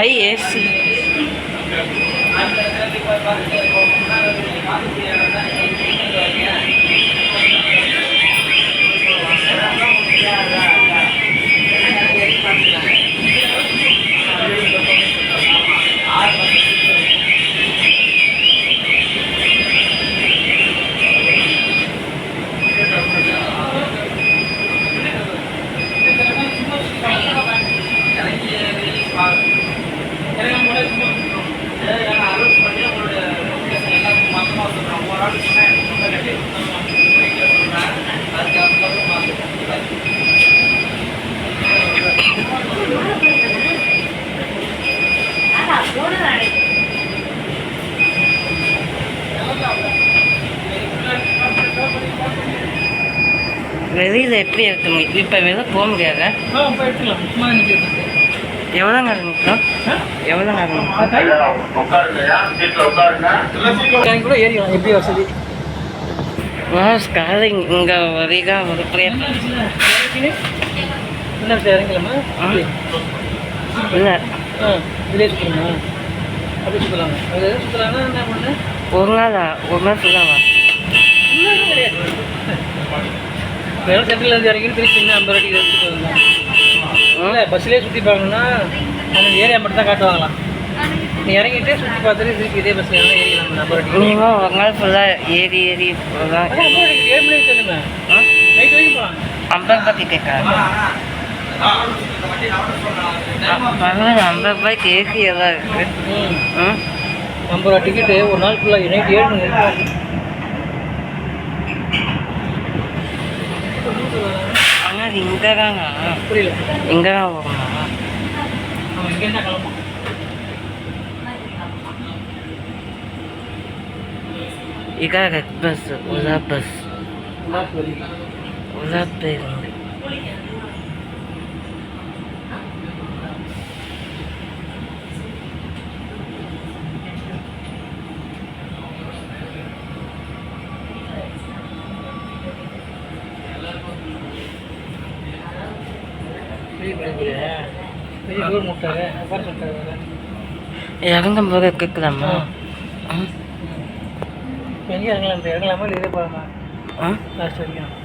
IAC. வெளியில் எப்படி இருக்குங்க இப்போ வெளியில் போக முடியாத எவ்வளோ நேரம் நிற்கும் எவ்வளோ நேரம் கூட ஏறிக்கலாம் எப்படி வசதி ஸ்காரிங் இங்கே வரிகா ஒரு என்ன இறங்கலாமா இல்லை வில்லேஜ் சுற்றணுமா அப்படி சுற்றலாங்க அது எதாவது சுற்றலாங்கன்னா என்ன பண்ணு ஒரு நாள் ஃபுல்லாவா கிடையாது வேலை சென்ட்ரலேருந்து இறங்கி திருச்சி இன்னும் 50 ரூபாய்க்கு எடுத்துகிட்டு வரலாம் இல்லை பஸ்லேயே சுற்றி பார்க்கணுன்னா அந்த ஏரியா மட்டும் தான் காட்டுவாங்களாம் நீ இறங்கிட்டே சுற்றி பார்த்துட்டு திருப்பி இதே பஸ்ஸில் இருந்தால் ஏறிக்கலாம் 50 ரூபாய்க்கு மினிமம் ஒரு நாள் ஃபுல்லாக ஏறி போகலாம் 7 மணிக்கு தெரியுமே நைட் வரைக்கும் போகலாம் 50 ரூபாய்க்கு கேட்குறாங்க பரவாயில்ல 50 ரூபாய்க்கு ஏசி எல்லாம் இருக்குது 50 ரூபா டிக்கெட்டு ஒரு நாள் ஃபுல்லாக நைட் 7 மணி ஆனால் இங்கே தாங்க புரியல இங்கே தான் போகணும் நம்ம இங்கே தான் கிளம்பும் இதான் ரெட் பஸ் உலா பஸ் உலா பேருந்து இறங்கும் போது கேட்கலாமா எங்கே இறங்கலாம் இறங்கலாமா இல்லை இதே போகலாமா லாஸ்ட் வரைக்கும்